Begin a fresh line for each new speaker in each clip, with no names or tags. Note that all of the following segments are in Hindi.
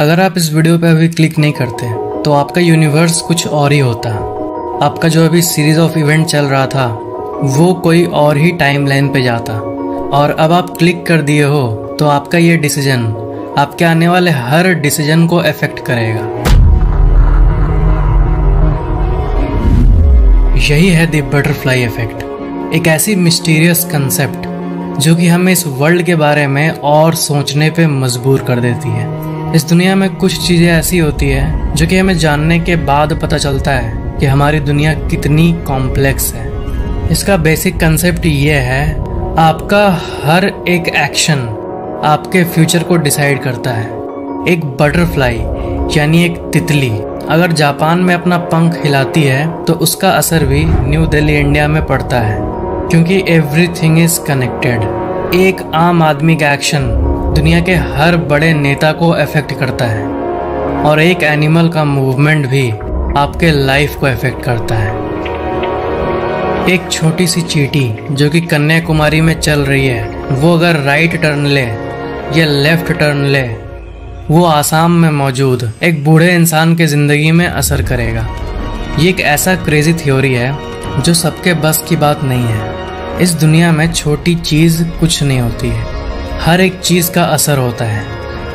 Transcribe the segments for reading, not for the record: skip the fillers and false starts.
अगर आप इस वीडियो पे अभी क्लिक नहीं करते तो आपका यूनिवर्स कुछ और ही होता। आपका जो अभी सीरीज ऑफ इवेंट चल रहा था वो कोई और ही टाइम लाइन पे जाता, और अब आप क्लिक कर दिए हो तो आपका ये डिसीजन आपके आने वाले हर डिसीजन को अफेक्ट करेगा। यही है द बटरफ्लाई इफेक्ट, एक ऐसी मिस्टीरियस कंसेप्ट जो कि हमें इस वर्ल्ड के बारे में और सोचने पे मजबूर कर देती है। इस दुनिया में कुछ चीज़ें ऐसी होती है जो कि हमें जानने के बाद पता चलता है कि हमारी दुनिया कितनी कॉम्प्लेक्स है। इसका बेसिक कंसेप्ट ये है, आपका हर एक एक्शन आपके फ्यूचर को डिसाइड करता है। एक बटरफ्लाई यानी एक तितली अगर जापान में अपना पंख हिलाती है तो उसका असर भी न्यू दिल्ली इंडिया में पड़ता है, क्योंकि एवरीथिंग इज कनेक्टेड। एक आम आदमी का एक्शन दुनिया के हर बड़े नेता को अफेक्ट करता है, और एक एनिमल का मूवमेंट भी आपके लाइफ को अफेक्ट करता है। एक छोटी सी चींटी जो कि कन्याकुमारी में चल रही है, वो अगर राइट टर्न ले या लेफ्ट टर्न ले, वो आसाम में मौजूद एक बूढ़े इंसान के ज़िंदगी में असर करेगा। ये एक ऐसा क्रेजी थ्योरी है जो सबके बस की बात नहीं है। इस दुनिया में छोटी चीज़ कुछ नहीं होती है, हर एक चीज़ का असर होता है।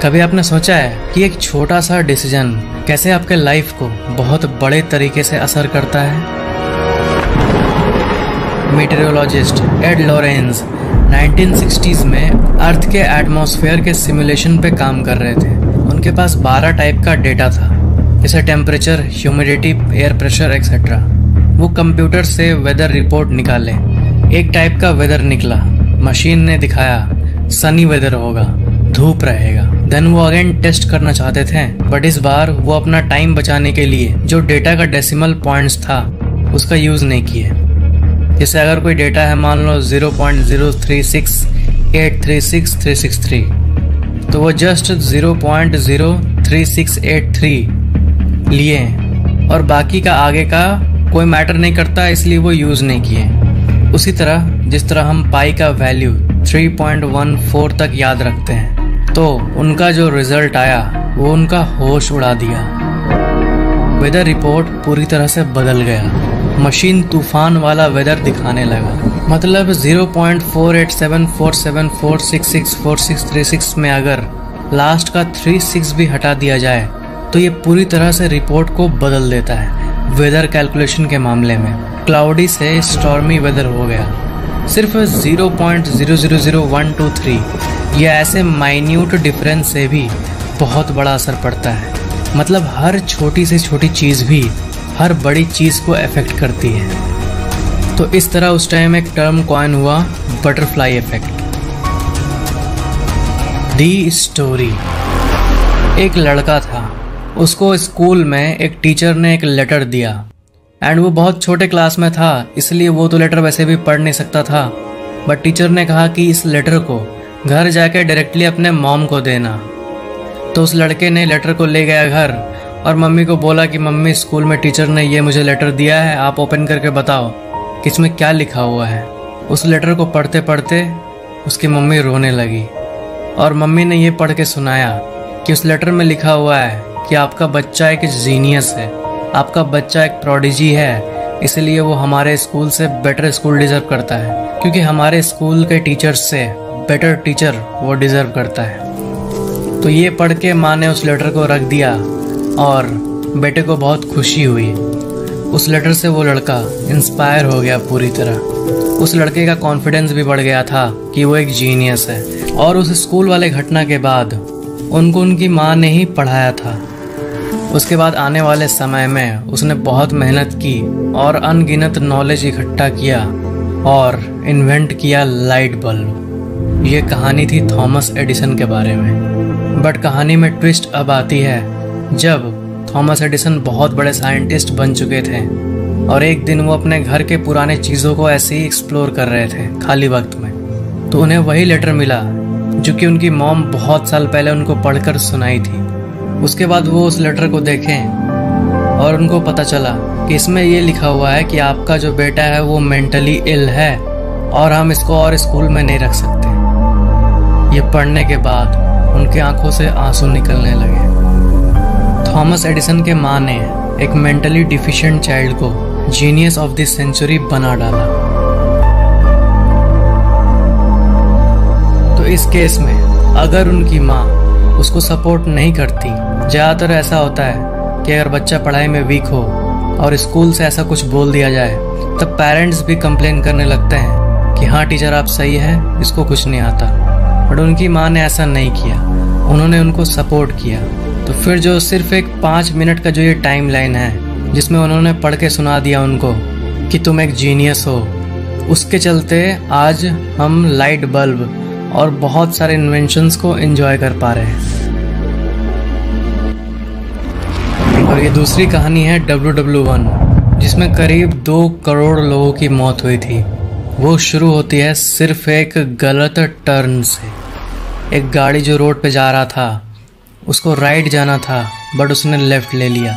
कभी आपने सोचा है कि एक छोटा सा डिसीजन कैसे आपके लाइफ को बहुत बड़े तरीके से असर करता है? मीटेरोलॉजिस्ट एड लॉरेंस 1960s में अर्थ के एटमॉस्फेयर के सिमुलेशन पे काम कर रहे थे। उनके पास 12 टाइप का डेटा था, जैसे temperature, humidity, air pressure etcetera. वो कंप्यूटर से वेदर रिपोर्ट निकाले। एक टाइप का वेदर निकला, मशीन ने दिखाया सनी वेदर होगा, धूप रहेगा। देन वो अगेन टेस्ट करना चाहते थे, बट इस बार वो अपना टाइम बचाने के लिए जो डेटा का डेसिमल पॉइंट्स था उसका यूज नहीं किए। जैसे अगर कोई डेटा है मान लो 0.03683633 तो वो जस्ट 0.03683 लिए, और बाकी का आगे का कोई मैटर नहीं करता, इसलिए वो यूज नहीं किए। उसी तरह जिस तरह हम पाई का वैल्यू 3.14 तक याद रखते हैं, तो उनका जो रिजल्ट आया वो उनका होश उड़ा दिया। वेदर रिपोर्ट पूरी तरह से बदल गया, मशीन तूफान वाला वेदर दिखाने लगा। मतलब 0.487474664636 में अगर लास्ट का 36 भी हटा दिया जाए तो ये पूरी तरह से रिपोर्ट को बदल देता है। वेदर कैलकुलेशन के मामले में क्लाउडी से स्टॉर्मी वेदर हो गया। सिर्फ 0.000123 ये ऐसे माइन्यूट डिफरेंस से भी बहुत बड़ा असर पड़ता है। मतलब हर छोटी से छोटी चीज़ भी हर बड़ी चीज़ को अफेक्ट करती है। तो इस तरह उस टाइम एक टर्म कॉइन हुआ, बटरफ्लाई इफेक्ट। दी स्टोरी। एक लड़का था, उसको स्कूल में एक टीचर ने एक लेटर दिया, एंड वो बहुत छोटे क्लास में था, इसलिए वो तो लेटर वैसे भी पढ़ नहीं सकता था। बट टीचर ने कहा कि इस लेटर को घर जाके डायरेक्टली अपने मॉम को देना। तो उस लड़के ने लेटर को ले गया घर और मम्मी को बोला कि मम्मी, स्कूल में टीचर ने ये मुझे लेटर दिया है, आप ओपन करके बताओ कि इसमें क्या लिखा हुआ है। उस लेटर को पढ़ते पढ़ते उसकी मम्मी रोने लगी, और मम्मी ने ये पढ़ के सुनाया कि उस लेटर में लिखा हुआ है कि आपका बच्चा एक जीनियस है, आपका बच्चा एक प्रोडिजी है, इसलिए वो हमारे स्कूल से बेटर स्कूल डिजर्व करता है, क्योंकि हमारे स्कूल के टीचर्स से बेटर टीचर वो डिजर्व करता है। तो ये पढ़ के माँ ने उस लेटर को रख दिया, और बेटे को बहुत खुशी हुई। उस लेटर से वो लड़का इंस्पायर हो गया पूरी तरह। उस लड़के का कॉन्फिडेंस भी बढ़ गया था कि वो एक जीनियस है। और उस स्कूल वाले घटना के बाद उनको उनकी माँ ने ही पढ़ाया था। उसके बाद आने वाले समय में उसने बहुत मेहनत की और अनगिनत नॉलेज इकट्ठा किया और इन्वेंट किया लाइट बल्ब। ये कहानी थी थॉमस एडिसन के बारे में। बट कहानी में ट्विस्ट अब आती है जब थॉमस एडिसन बहुत बड़े साइंटिस्ट बन चुके थे, और एक दिन वो अपने घर के पुराने चीज़ों को ऐसे ही एक्सप्लोर कर रहे थे खाली वक्त में। तो उन्हें वही लेटर मिला जो कि उनकी मॉम बहुत साल पहले उनको पढ़कर सुनाई थी। उसके बाद वो उस लेटर को देखें और उनको पता चला कि इसमें ये लिखा हुआ है कि आपका जो बेटा है वो मेंटली इल है और हम इसको और स्कूल में नहीं रख सकते। ये पढ़ने के बाद उनकी आंखों से आंसू निकलने लगे। थॉमस एडिसन के माँ ने एक मेंटली डिफिशिएंट चाइल्ड को जीनियस ऑफ द सेंचुरी बना डाला। तो इस केस में अगर उनकी माँ उसको सपोर्ट नहीं करती, ज़्यादातर ऐसा होता है कि अगर बच्चा पढ़ाई में वीक हो और स्कूल से ऐसा कुछ बोल दिया जाए तब पेरेंट्स भी कंप्लेन करने लगते हैं कि हाँ टीचर आप सही है, इसको कुछ नहीं आता। बट उनकी माँ ने ऐसा नहीं किया, उन्होंने उनको सपोर्ट किया। तो फिर जो सिर्फ एक 5 मिनट का जो ये टाइम लाइन है जिसमें उन्होंने पढ़ के सुना दिया उनको कि तुम एक जीनियस हो, उसके चलते आज हम लाइट बल्ब और बहुत सारे इन्वेंशंस को एंजॉय कर पा रहे हैं। और ये दूसरी कहानी है WW1, जिसमें करीब 2 करोड़ लोगों की मौत हुई थी। वो शुरू होती है सिर्फ एक गलत टर्न से। एक गाड़ी जो रोड पे जा रहा था, उसको राइट जाना था बट उसने लेफ्ट ले लिया।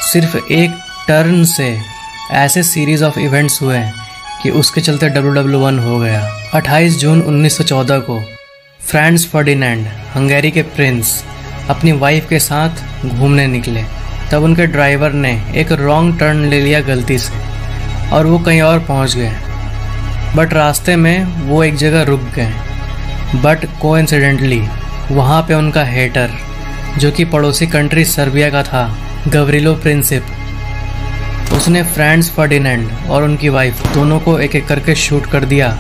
सिर्फ एक टर्न से ऐसे सीरीज ऑफ इवेंट्स हुए कि उसके चलते WW1 हो गया। 28 जून 1914 को फ्रांस फर्डिनेंड, हंगेरी के प्रिंस, अपनी वाइफ के साथ घूमने निकले। तब उनके ड्राइवर ने एक रॉन्ग टर्न ले लिया गलती से और वो कहीं और पहुंच गए। बट रास्ते में वो एक जगह रुक गए। बट कोइंसिडेंटली वहाँ पे उनका हेटर, जो कि पड़ोसी कंट्री सर्बिया का था, गवरिलो प्रिंसिप, उसने फ्रांस फर्डिनेंड और उनकी वाइफ दोनों को एक एक करके शूट कर दिया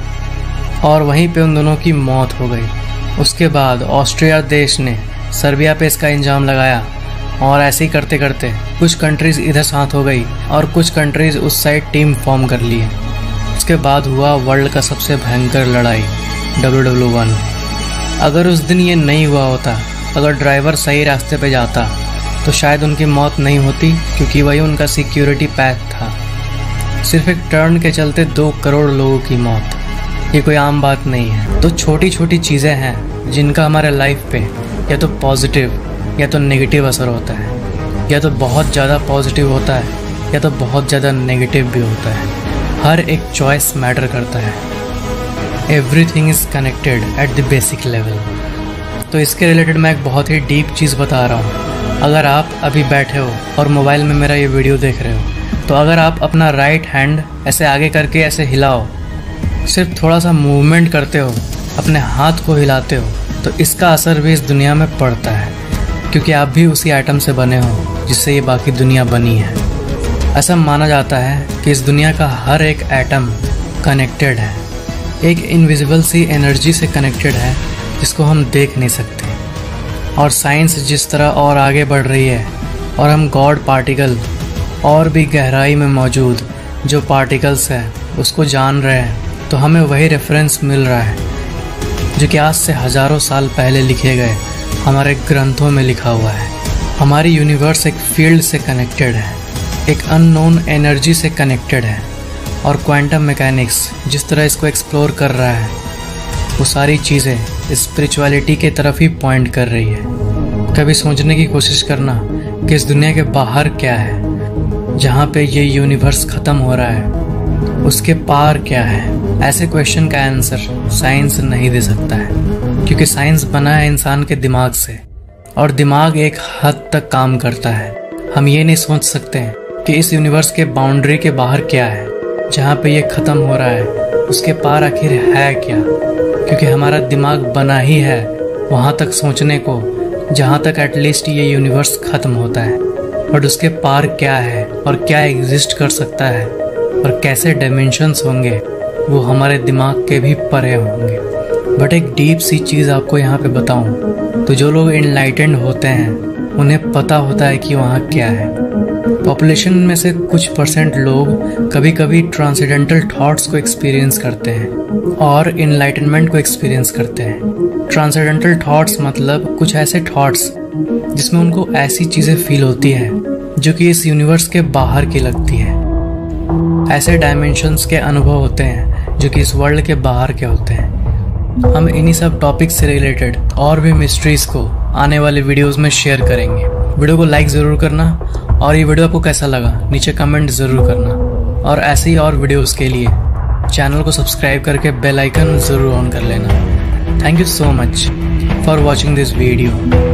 और वहीं पे उन दोनों की मौत हो गई। उसके बाद ऑस्ट्रिया देश ने सर्बिया पे इसका इल्ज़ाम लगाया और ऐसे ही करते करते कुछ कंट्रीज़ इधर साथ हो गई और कुछ कंट्रीज़ उस साइड टीम फॉर्म कर लिए। उसके बाद हुआ वर्ल्ड का सबसे भयंकर लड़ाई WW1। अगर उस दिन ये नहीं हुआ होता, अगर ड्राइवर सही रास्ते पे जाता तो शायद उनकी मौत नहीं होती, क्योंकि वही उनका सिक्योरिटी पैक था। सिर्फ एक टर्न के चलते 2 करोड़ लोगों की मौत, ये कोई आम बात नहीं है। तो छोटी छोटी चीज़ें हैं जिनका हमारे लाइफ पे या तो पॉजिटिव या तो नेगेटिव असर होता है, या तो बहुत ज़्यादा पॉजिटिव होता है या तो बहुत ज़्यादा नेगेटिव भी होता है। हर एक चॉइस मैटर करता है। Everything is connected at the basic level. तो इसके रिलेटेड मैं एक बहुत ही डीप चीज़ बता रहा हूँ। अगर आप अभी बैठे हो और मोबाइल में मेरा ये वीडियो देख रहे हो, तो अगर आप अपना राइट हैंड ऐसे आगे करके ऐसे हिलाओ, सिर्फ थोड़ा सा मूवमेंट करते हो, अपने हाथ को हिलाते हो, तो इसका असर भी इस दुनिया में पड़ता है, क्योंकि आप भी उसी आइटम से बने हो जिससे ये बाकी दुनिया बनी है। ऐसा माना जाता है कि इस दुनिया का हर एक एटम कनेक्टेड है, एक इनविजिबल सी एनर्जी से कनेक्टेड है जिसको हम देख नहीं सकते। और साइंस जिस तरह और आगे बढ़ रही है और हम गॉड पार्टिकल और भी गहराई में मौजूद जो पार्टिकल्स है उसको जान रहे हैं, तो हमें वही रेफरेंस मिल रहा है जो कि आज से हज़ारों साल पहले लिखे गए हमारे ग्रंथों में लिखा हुआ है। हमारी यूनिवर्स एक फील्ड से कनेक्टेड है, एक अननोन एनर्जी से कनेक्टेड है, और क्वांटम मैकेनिक्स जिस तरह इसको एक्सप्लोर कर रहा है, वो सारी चीज़ें स्पिरिचुअलिटी के तरफ ही पॉइंट कर रही है। कभी सोचने की कोशिश करना कि इस दुनिया के बाहर क्या है, जहाँ पे ये यूनिवर्स ख़त्म हो रहा है, उसके पार क्या है। ऐसे क्वेश्चन का आंसर साइंस नहीं दे सकता है, क्योंकि साइंस बना है इंसान के दिमाग से, और दिमाग एक हद तक काम करता है। हम ये नहीं सोच सकते कि इस यूनिवर्स के बाउंड्री के बाहर क्या है, जहाँ पे ये ख़त्म हो रहा है उसके पार आखिर है क्या, क्योंकि हमारा दिमाग बना ही है वहाँ तक सोचने को जहाँ तक एटलीस्ट ये यूनिवर्स ख़त्म होता है। बट उसके पार क्या है और क्या एग्जिस्ट कर सकता है और कैसे डायमेंशंस होंगे, वो हमारे दिमाग के भी परे होंगे। बट एक डीप सी चीज़ आपको यहाँ पे बताऊँ तो जो लोग एनलाइटेंड होते हैं उन्हें पता होता है कि वहाँ क्या है। पॉपुलेशन में से कुछ % लोग कभी कभी ट्रांसेंडेंटल थॉट्स को एक्सपीरियंस करते हैं और इनलाइटनमेंट को एक्सपीरियंस करते हैं। ट्रांसेंडेंटल थॉट्स मतलब कुछ ऐसे थॉट्स जिसमें उनको ऐसी चीज़ें फील होती हैं जो कि इस यूनिवर्स के बाहर की लगती है। ऐसे डायमेंशंस के अनुभव होते हैं जो कि इस वर्ल्ड के बाहर के होते हैं। हम इन्हीं सब टॉपिक से रिलेटेड और भी मिस्ट्रीज़ को आने वाले वीडियोस में शेयर करेंगे। वीडियो को लाइक ज़रूर करना और ये वीडियो आपको कैसा लगा नीचे कमेंट ज़रूर करना, और ऐसे ही और वीडियोस के लिए चैनल को सब्सक्राइब करके बेल आइकन ज़रूर ऑन कर लेना। Thank you so much for watching this video.